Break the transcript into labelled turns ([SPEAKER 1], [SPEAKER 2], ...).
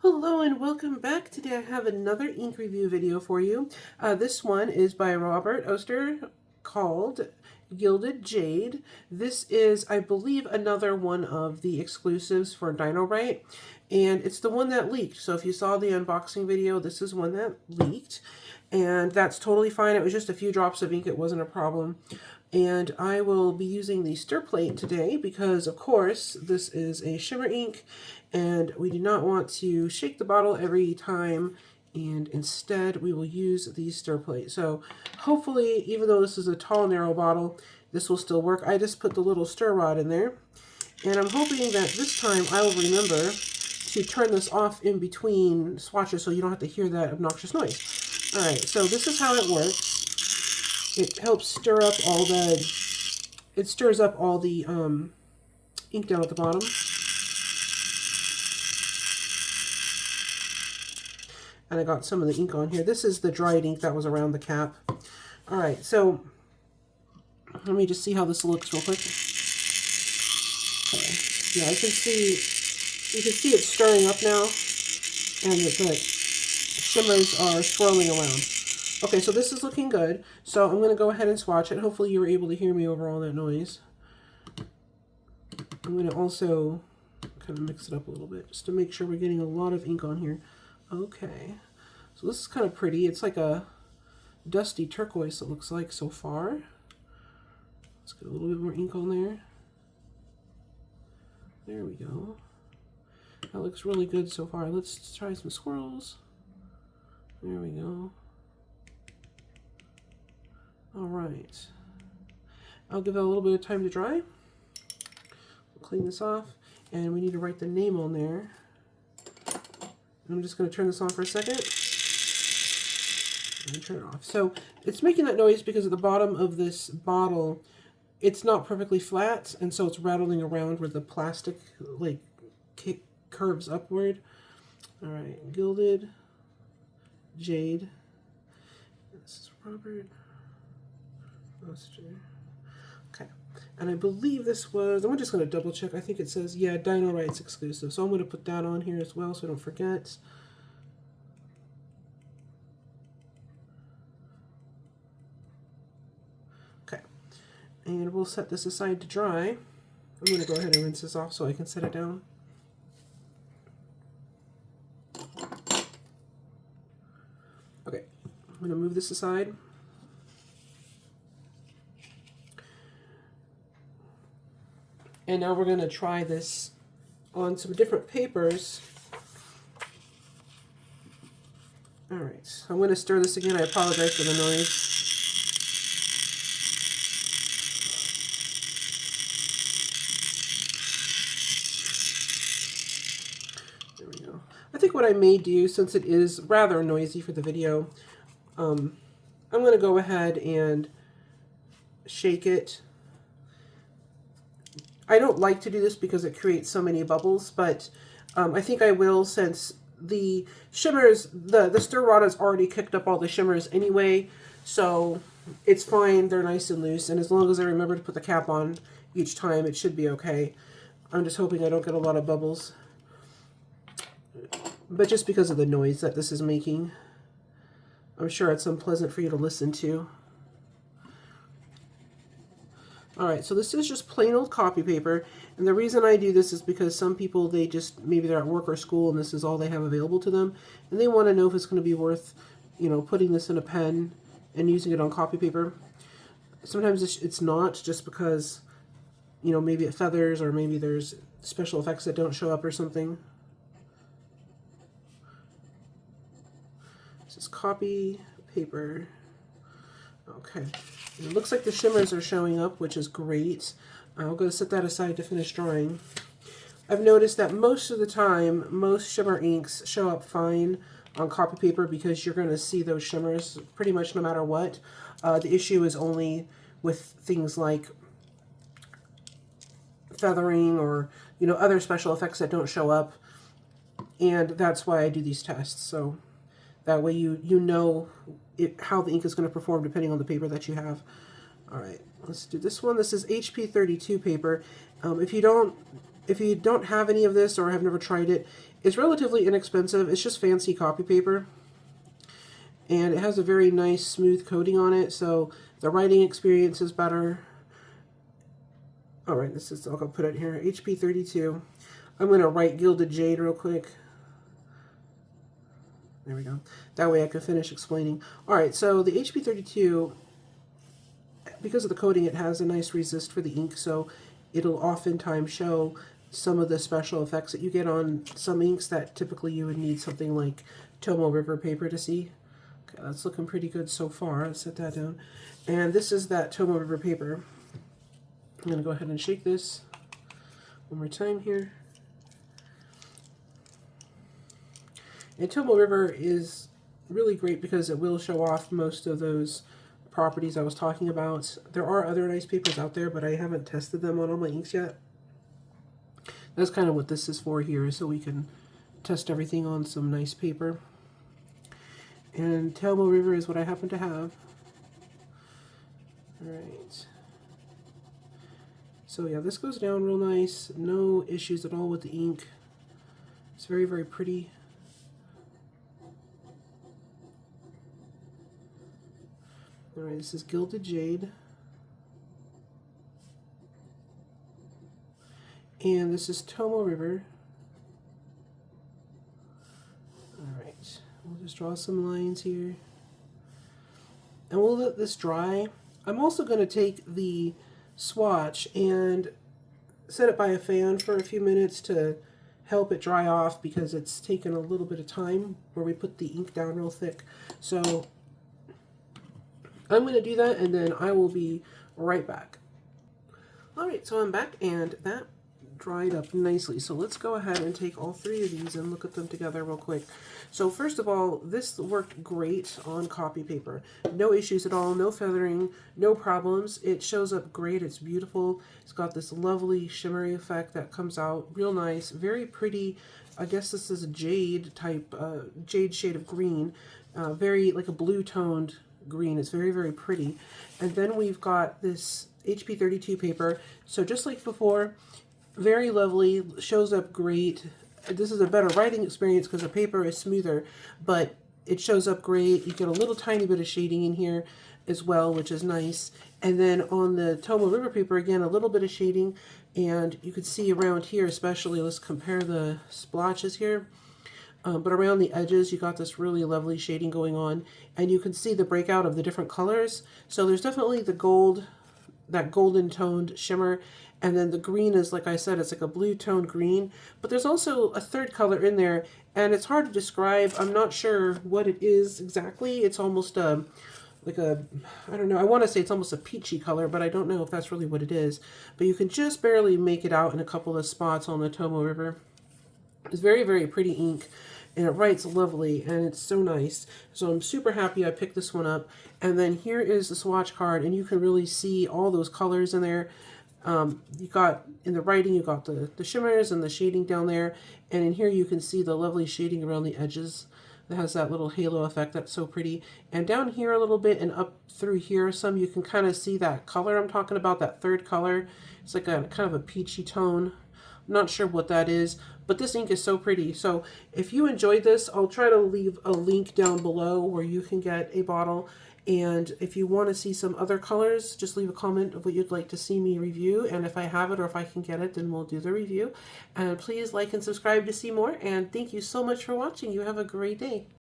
[SPEAKER 1] Hello and welcome back. Today I have another ink review video for you. This one is by Robert Oster called Gilded Jade. This is, I believe, another one of the exclusives for Dino-Writes, and it's the one that leaked. So if you saw the unboxing video, this is one that leaked, and that's totally fine. It was just a few drops of ink. It wasn't a problem. And I will be using the stir plate today because, of course, this is a shimmer ink and we do not want to shake the bottle every time, and instead we will use the stir plate. So hopefully, even though this is a tall, narrow bottle, this will still work. I just put the little stir rod in there, and I'm hoping that this time I will remember to turn this off in between swatches so you don't have to hear that obnoxious noise. All right, so this is how it works. It helps stir up all the, it stirs up all the ink down at the bottom. And I got some of the ink on here. This is the dried ink that was around the cap. All right, so let me just see how this looks real quick. Okay. Yeah, you can see it's stirring up now, and the shimmers are swirling around. Okay, so this is looking good. So I'm going to go ahead and swatch it. Hopefully you were able to hear me over all that noise. I'm going to also kind of mix it up a little bit just to make sure we're getting a lot of ink on here. Okay, so this is kind of pretty. It's like a dusty turquoise, it looks like so far. Let's get a little bit more ink on there. There we go. That looks really good so far. Let's try some swirls. There we go. All right. I'll give that a little bit of time to dry. We'll clean this off, and we need to write the name on there. I'm just going to turn this on for a second and turn it off. So it's making that noise because at the bottom of this bottle, it's not perfectly flat, and so it's rattling around where the plastic like curves upward. All right, Gilded Jade. This is Robert Oster. Okay, and I believe this was, I'm just going to double check. I think it says, yeah, Dino-Writes exclusive. So I'm going to put that on here as well so I don't forget. Okay, and we'll set this aside to dry. I'm going to go ahead and rinse this off so I can set it down. Okay, I'm going to move this aside. And now we're going to try this on some different papers. All right, so I'm going to stir this again. I apologize for the noise. There we go. I think what I may do, since it is rather noisy for the video, I'm going to go ahead and shake it. I don't like to do this because it creates so many bubbles, but I think I will, since the shimmers, the stir rod has already kicked up all the shimmers anyway, so it's fine. They're nice and loose, and as long as I remember to put the cap on each time, it should be okay. I'm just hoping I don't get a lot of bubbles, but just because of the noise that this is making, I'm sure it's unpleasant for you to listen to. All right, so this is just plain old copy paper, and the reason I do this is because some people, they just, maybe they're at work or school and this is all they have available to them, and they want to know if it's going to be worth, you know, putting this in a pen and using it on copy paper. Sometimes it's not, just because, you know, maybe it feathers or maybe there's special effects that don't show up or something. This is copy paper. Okay. It looks like the shimmers are showing up, which is great. I'll go set that aside to finish drying. I've noticed that most of the time, most shimmer inks show up fine on copy paper because you're going to see those shimmers pretty much no matter what. The issue is only with things like feathering or, you know, other special effects that don't show up. And that's why I do these tests. So that way you know how the ink is going to perform depending on the paper that you have. All right, let's do this one. This is HP 32 paper. If you don't if you don't have any of this or have never tried it, it's relatively inexpensive. It's just fancy copy paper. And it has a very nice smooth coating on it, so the writing experience is better. All right, this is, I'll go put it here, HP 32. I'm going to write Gilded Jade real quick. There we go. That way I can finish explaining. All right, so the HP 32, because of the coating, it has a nice resist for the ink, so it'll oftentimes show some of the special effects that you get on some inks that typically you would need something like Tomoe River paper to see. Okay, that's looking pretty good so far. Let's set that down. And this is that Tomoe River paper. I'm going to go ahead and shake this one more time here. And Tomoe River is really great because it will show off most of those properties I was talking about. There are other nice papers out there, but I haven't tested them on all my inks yet. That's kind of what this is for here, so we can test everything on some nice paper. And Tomoe River is what I happen to have. Alright. So yeah, this goes down real nice. No issues at all with the ink. It's very, very pretty. Alright, this is Gilded Jade. And this is Tomoe River. Alright, we'll just draw some lines here. And we'll let this dry. I'm also going to take the swatch and set it by a fan for a few minutes to help it dry off, because it's taken a little bit of time where we put the ink down real thick. So I'm going to do that, and then I will be right back. Alright, so I'm back, and that dried up nicely. So let's go ahead and take all three of these and look at them together real quick. So first of all, this worked great on copy paper. No issues at all, no feathering, no problems. It shows up great, it's beautiful. It's got this lovely shimmery effect that comes out real nice, very pretty. I guess this is a jade type, jade shade of green, very like a blue toned green. It's very, very pretty. And then we've got this HP 32 paper. So just like before, very lovely, shows up great. This is a better writing experience because the paper is smoother, but it shows up great. You get a little tiny bit of shading in here as well, which is nice. And then on the Tomoe River paper, again, a little bit of shading, and you can see around here especially, let's compare the splotches here. But around the edges, you got this really lovely shading going on, and you can see the breakout of the different colors. So there's definitely the gold, that golden toned shimmer, and then the green is, like I said, it's like a blue toned green, but there's also a third color in there, and it's hard to describe. I'm not sure what it is exactly. It's almost like a, I don't know, I want to say it's almost a peachy color, but I don't know if that's really what it is. But you can just barely make it out in a couple of spots on the Tomoe River. It's very, very pretty ink, and it writes lovely, and it's so nice. So I'm super happy I picked this one up. And then here is the swatch card, and you can really see all those colors in there. You got, in the writing, you got the shimmers and the shading down there, and in here you can see the lovely shading around the edges that has that little halo effect that's so pretty. And down here a little bit and up through here some, you can kind of see that color I'm talking about, that third color. It's like a kind of a peachy tone. I'm not sure what that is, but this ink is so pretty. So if you enjoyed this, I'll try to leave a link down below where you can get a bottle. And if you want to see some other colors, just leave a comment of what you'd like to see me review. And if I have it or if I can get it, then we'll do the review. And please like and subscribe to see more. And thank you so much for watching. You have a great day.